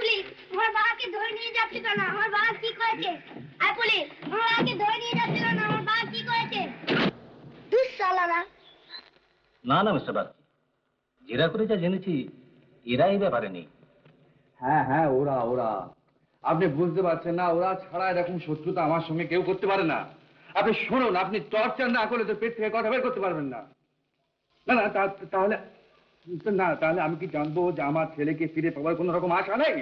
Police, আমার বাবাকে ধরে নিয়ে যাচ্ছে কেন? আমার বাবা কি করেছে? আয় পুলিশ, আমার বাবাকে ধরে নিয়ে যাচ্ছে কেন? আমার বাবা কি করেছে? তুই সালানা। না না মিস্টার বাগচি, জেরা করে যা জেনেছি এরা এই ব্যাপারে নেই। হ্যাঁ হ্যাঁ, ওরা ওরা আপনি বুঝতে পারছেন না, ওরা ছাড়া এরকম শত্রুতা আমার সঙ্গে কেউ করতে পারে না। আপনি শুনুন, আপনি টর্চার না করলে তো পেট থেকে কথা বের করতে পারবেন না। না না তাহলে না, তাহলে আমি কি জানবো যে আমার ছেলেকে ফিরে পাওয়ার কোনো রকম আশা নেই?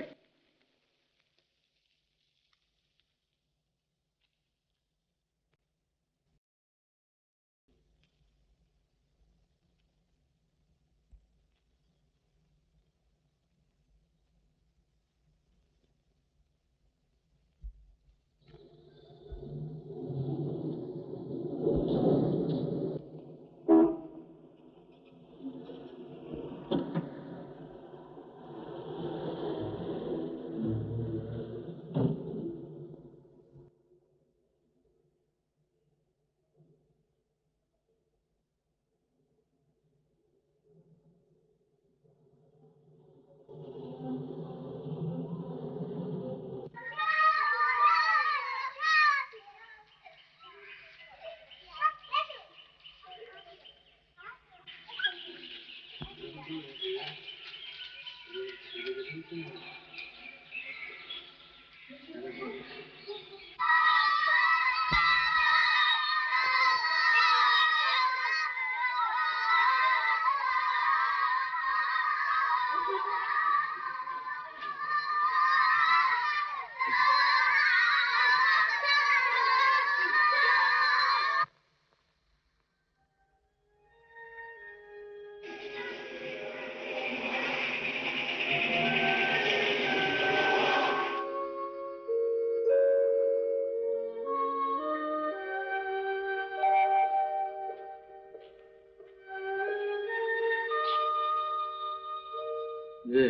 যে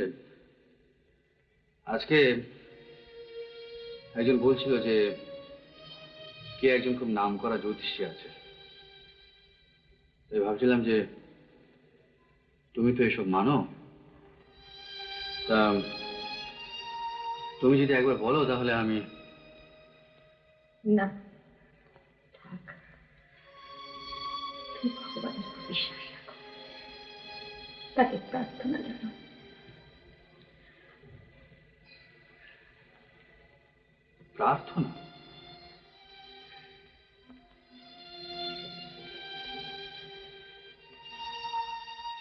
আজকে একজন বলছিল যে কে একজন খুব নামকরা জ্যোতিষী আছে, তাই ভাবছিলাম যে তুমি তো এসব মানো, তা তুমি যদি একবার বলো তাহলে আমি। না, থাক, তুমি ভগবানের উপর বিশ্বাস রাখো, তাকে প্রার্থনা জানো। প্রার্থনা?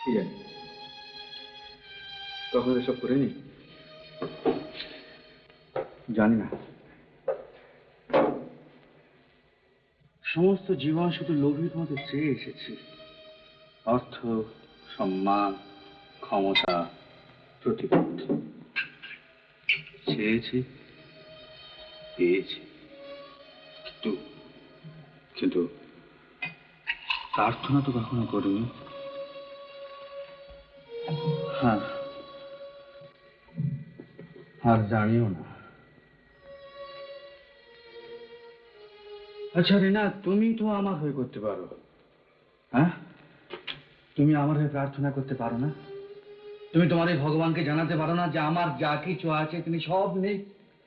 কি জানি, তখন এসব করিনি, জানি না। সমস্ত জীবন শুধু লোভীর মধ্যে চেয়ে এসেছি, অর্থ, সম্মান, ক্ষমতা, প্রতিপত্তি চেয়েছি, পেয়েছি, কিন্তু কিন্তু প্রার্থনা তো কখনো করিনি। হ্যাঁ, আর জানিও না। আচ্ছা রিনা, তুমি তো আমার হয়ে করতে পারো, হ্যাঁ? তুমি আমার হয়ে প্রার্থনা করতে পারো না? তুমি তোমার এই ভগবানকে জানাতে পারো না যে আমার যা কিছু আছে তিনি সব নেই,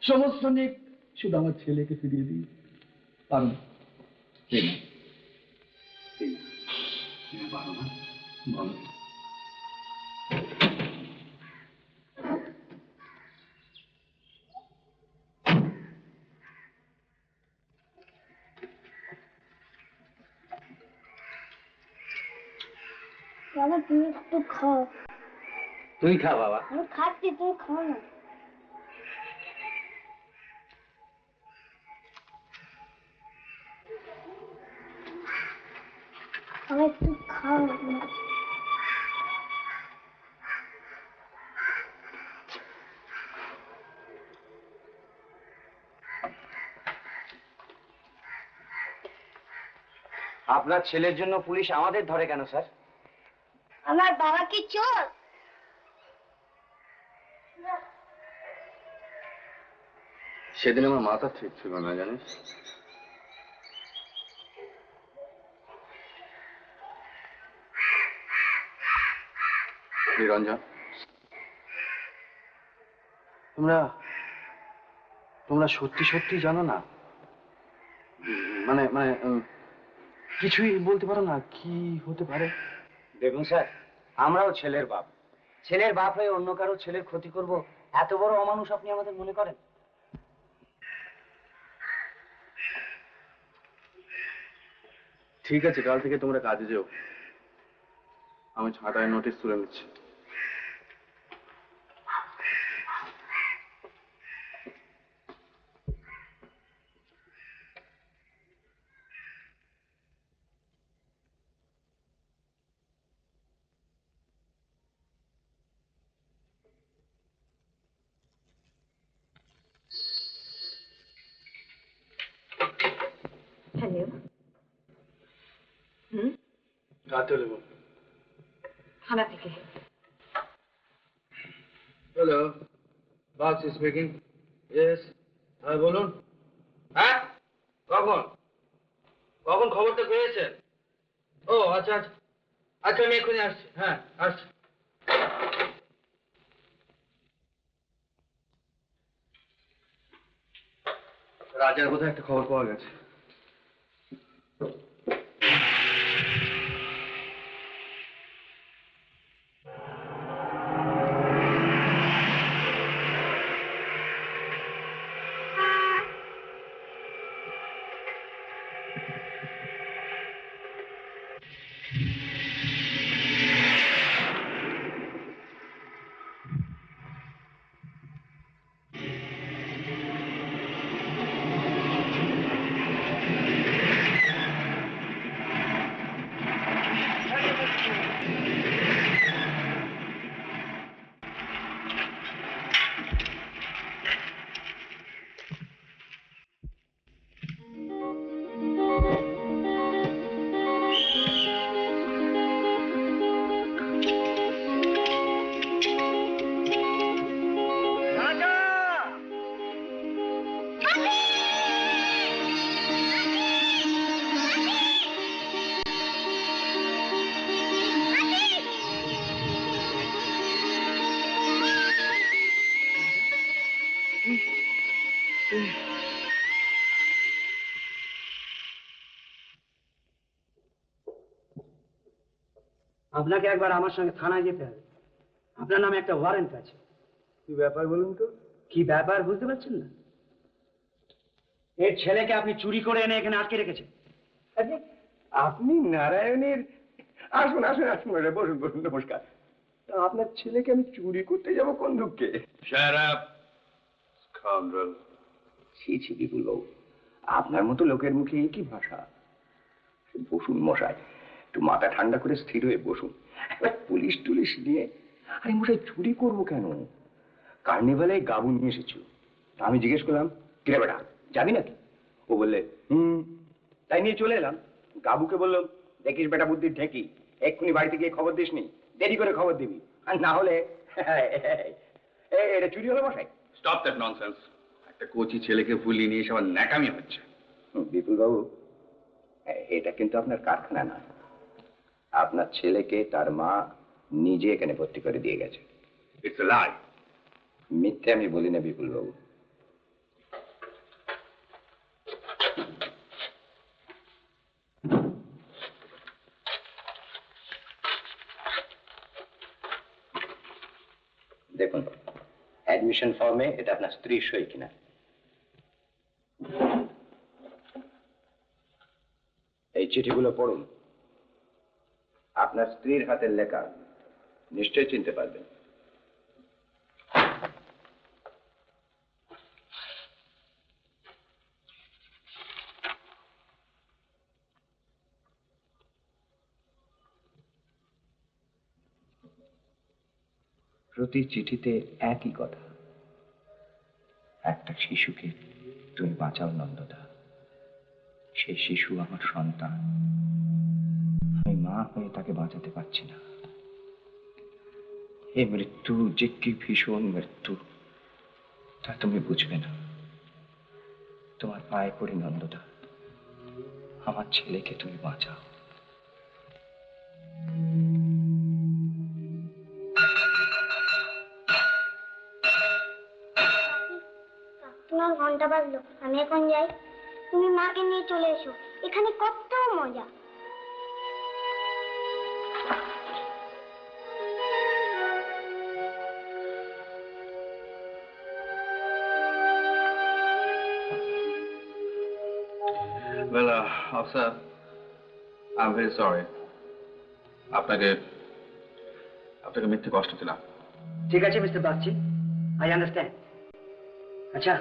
সমস্ত নেই, শুধু আমার ছেলেকে ফিরিয়ে দিই? পারো না? রিনা, রিনা, রিনা, পারো না? বলো। বাবা তুমি একটু খাও। তুই খা বাবা। আমি খাচ্ছি, তুমি খাও না। আমি একটু খাও না। আপনার ছেলের জন্য পুলিশ আমাদের ধরে কেন স্যার? আমার বাবা কি চোর? সেদিন আমার মাথা ঠিক ছিল না, জানিস? নিরঞ্জন, তোমরা তোমরা সত্যি সত্যি জানো না? মানে মানে কিছুই বলতে পারো না কি হতে পারে? দেখুন স্যার, আমরাও ছেলের বাপ। ছেলের বাপ হয়ে অন্য কারো ছেলের ক্ষতি করব, এত বড় অমানুষ আপনি আমাদের মনে করেন? ঠিক আছে, কাল থেকে তোমরা কাজে যেও। আমি ছাটায় নোটিশ তুলে নিচ্ছি। हेलो কাতে লেবো। थाना থেকে হ্যালো, বক্স স্পিকিং। ইয়েস, হ্যাঁ বলুন। হ্যাঁ, কখন কখন খবরটা পেয়েছেন? ও আচ্ছা আচ্ছা আচ্ছা, আমি এক্ষুনি আসছি। হ্যাঁ আসছি। রাজার বোধহয় একটা খবর পাওয়া গেছে। আপনাকে একবার আমার সঙ্গে থানায় যেতে হবে। আপনার নামে একটা ওয়ারেন্ট আছে। কি ব্যাপার বলুন তো? কি ব্যাপার বুঝতে পারছেন না? এর ছেলেকে আপনি চুরি করে এনে এখানে আটকে রেখেছেন। আপনি নারায়ণের? আসুন আসুন আসুন, বসুন বসুন, নমস্কার। তা আপনার ছেলেকে আমি চুরি করতে যাব কোন দুঃখে? Shut up, scoundrel. ছি ছি বিপুল বাবু, আপনার মতো লোকের মুখে এ কি ভাষা? বসুন মশাই, একটু মাথা ঠান্ডা করে স্থির হয়ে বসুন। একবার পুলিশ টুলিশ নিয়ে, আরে মশাই চুরি করবো কেন? কার্নিভালে গাবু নিয়ে এসেছিল। আমি জিজ্ঞেস করলাম, কিরে বেটা যাবি নাকি? ও বললে তাই নিয়ে চলে এলাম। গাবুকে বললাম, দেখিস বেটা বুদ্ধির ঢেকি, এক্ষুনি বাড়িতে গিয়ে খবর দিস নি, দেরি করে খবর দিবি, আর না হলে এটা চুরি হলো মশাই। Stop that nonsense. একটা কোচি ছেলেকে ভুলিয়ে নিয়ে এসে আবার ন্যাকামি হচ্ছে। বিপুল বাবু, এটা কিন্তু আপনার কারখানা না। আপনার ছেলেকে তার মা নিজে এখানে ভর্তি করে দিয়ে গেছে। It's a lie. মিথ্যে আমি বলি না বিপুল বাবু। দেখুন, অ্যাডমিশন ফর্মে এটা আপনার স্ত্রীর সই কিনা। এই চিঠিগুলো পড়ুন। আপনার স্ত্রীর হাতের লেখা, নিশ্চয় চিনতে পারবেন। প্রতি চিঠিতে একই কথা, একটা শিশুকে তুমি বাঁচাও নন্দদা। সেই শিশু আমার সন্তান, আমি মা হয়ে তাকে বাঁচাতে পারছি না। এই মৃত্যু যে কি ভীষণ মৃত্যু, তা তুমি বুঝবে না। তোমার পায়ে পড়ি নন্দদা, আমার ছেলেকে তুমি বাঁচাও। পড়াশোনার ঘন্টা বাজলো, আমি এখন যাই। তুমি মাকে নিয়ে চলে এসো, এখানে কত মজা। Well, officer, I'm very sorry. আপনাকে মিথ্যে কষ্ট দিলাম। ঠিক আছে মিস্টার বাগচি, আই আন্ডারস্ট্যান্ড। আচ্ছা